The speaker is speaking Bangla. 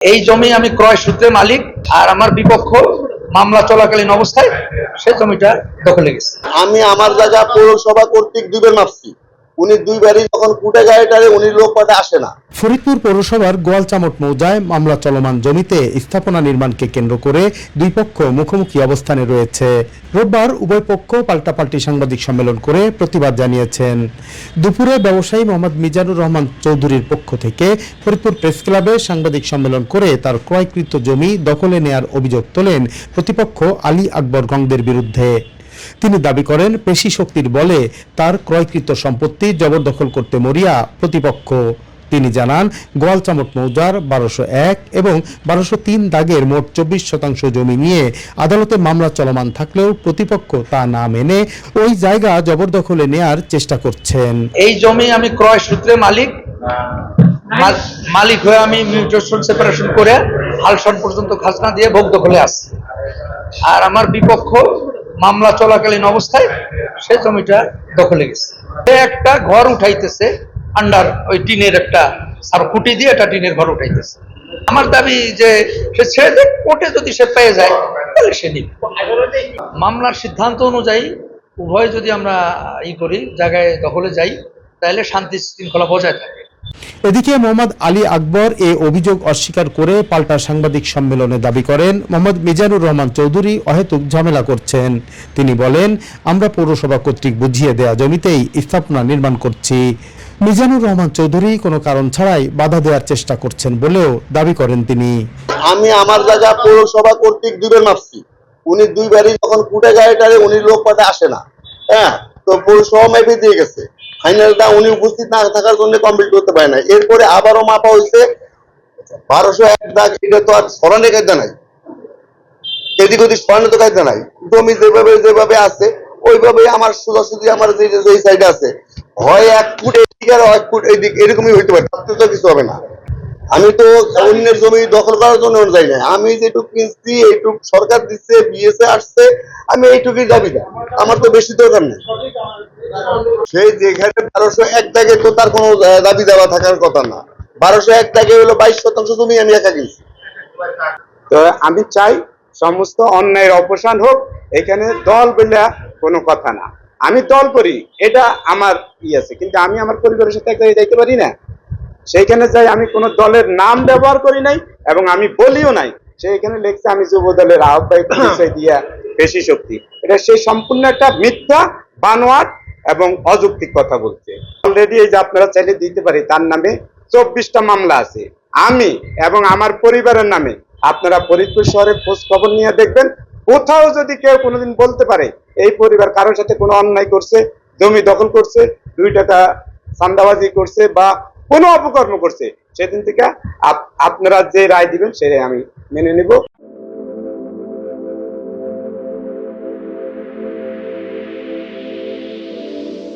এই জমি আমি ক্রয় সূত্রে মালিক, আর আমার বিপক্ষ মামলা চলাকালীন অবস্থায় সে জমিটা দখলে গেছে। আমি আমার জায়গা পৌরসভা কর্তৃক দুইবার মাপছি, উনি দুইবারই যখন কুটে গাড়িটারে উনি লোক পাঠে আসে না। ফরিদপুর পৌরসভার গোয়ালচামট মৌজায় মামলা চলমান জমিতে স্থাপনা নির্মাণকে কেন্দ্র করে দুই পক্ষ মুখোমুখি অবস্থানে রয়েছে। রোববার উভয় পক্ষ পাল্টাপাল্টি সাংবাদিক সম্মেলন করে প্রতিবাদ জানিয়েছেন। দুপুরে ব্যবসায়ী মোহাম্মদ মিজানুর রহমান চৌধুরীর পক্ষ থেকে ফরিদপুর প্রেস ক্লাবে সাংবাদিক সম্মেলন করে তার ক্রয়কৃত জমি দখলে নেয়ার অভিযোগ তোলেন প্রতিপক্ষ আলী আকবর গংদের বিরুদ্ধে। তিনি দাবি করেন পেশি শক্তির বলে তার ক্রয়কৃত সম্পত্তি জবরদখল করতে মরিয়া প্রতিপক্ষ। তিনি জানান গোয়ালচামট মৌজার 1201 এবং 1203 দাগের মোট 24% জমি নিয়ে আদালতে মামলা চলমান থাকলেও প্রতিপক্ষ তা না মেনে ওই জায়গা জবরদখলে নেয়ার চেষ্টা করছেন। এই জমি আমি ক্রয় সূত্রে মালিক হয়ে আমি মিউচুয়াল সেপারেশন করে হালসন পর্যন্ত খাজনা দিয়ে ভোগ দখলে আসছি, আর আমার বিপক্ষ মামলা চলাকালীন অবস্থায় সে জমিটা দখলে গেছে। সে একটা ঘর উঠাইতেছে আন্ডার ওই টিনের একটা আর খুঁটি দিয়ে একটা টিনের ঘর উঠাইতেছে। আমার দাবি যে সে ছেড়ে দেখ, কোর্টে যদি সে পেয়ে যায় তাহলে সে নিবে। মামলার সিদ্ধান্ত অনুযায়ী উভয় যদি আমরা করি, জায়গায় দখলে যাই, তাহলে শান্তি শৃঙ্খলা বজায় থাকে। এদিকে মোহাম্মদ আলী আকবর এ অভিযোগ অস্বীকার করে পাল্টা সাংবাদিক সম্মেলনে দাবি করেন মোহাম্মদ মিজানুর রহমান চৌধুরী অহেতুক ঝামেলা করছেন। তিনি বলেন, আমরা পৌরসভা কর্তৃক বুঝিয়ে দেয়া জমিতেই স্থাপনা নির্মাণ করছি। মিজানুর রহমান চৌধুরী কোনো কারণ ছাড়াই বাধা দেওয়ার চেষ্টা করছেন বলেও দাবি করেন তিনি। আমি আমার জায়গা পৌরসভা কর্তৃক দুইবার মাপছি, উনি দুইবারই যখন কুটে গাড়িটারে উনি লোক পাঠে আসে না। হ্যাঁ, তো পৌরসভা মেপে দিয়ে গেছে, ফাইনালটা উনি উপস্থিত না থাকার জন্য কমপ্লিট করতে পারে না। এরপরে আবারও মাপা হয়েছে 1201 দাগ, এটা তো আর সরানোর কায়দা নাই, এদিক ওদিক সরানোর তো কায়দা নাই। জমি যেভাবে আছে ওইভাবে আমার সোজাসুজি আমার যে সাইডে আছে, হয় 1 ফুট এদিকে আর 1 ফুট এইদিক, এরকমই হইতে পারে, তাতে তো কিছু হবে না। আমি তো অন্যের জমি দখল করার জন্য যাই না, আমি যেটুক কিনছি এইটুক সরকার দিচ্ছে, বিএসএ আসছে, আমি এইটুকুই দাবি দেয়, আমার তো বেশি দরকার নেই। সেই যেখানে 1201 দাগে তো তার কোনো দাবি দেওয়া থাকার কথা না। 1201 দাগে হলো 22% জমি আমি একা কিনছি। তো আমি চাই সমস্ত অন্যায়ের অবসান হোক, এখানে দল বলে কোনো কথা না। আমি দল করি, এটা আমার আছে, কিন্তু আমি আমার পরিবারের সাথে একসাথে যাইতে পারি না। সেইখানে যাই আমি কোনো দলের নাম ব্যবহার করি নাই এবং আমি বলিও নাই। সেইখানে লেখছে আমি যুব দলের আহ্বায়ক পরিচয় দিয়া পেশি শক্তি। এটা সেই সম্পূর্ণ একটা মিথ্যা, বানোয়াট এবং অযৌক্তিক কথা বলছে। অলরেডি এই যে আপনারা চাইলে দিতে পারি, তার নামে 24টা মামলা আছে, আমি এবং আমার পরিবারের নামে। আপনারা ফরিদপুর শহরে খোঁজ খবর নিয়ে দেখবেন, কোথাও যদি কেউ কোনোদিন বলতে পারে এই পরিবার কারোর সাথে কোনো অন্যায় করছে, জমি দখল করছে, 2 টাকা চাঁদাবাজি করছে বা কোনো অপকর্ম করছে, সেদিন থেকে আপনারা যে রায় দিবেন সেই রায় আমি মেনে নেব।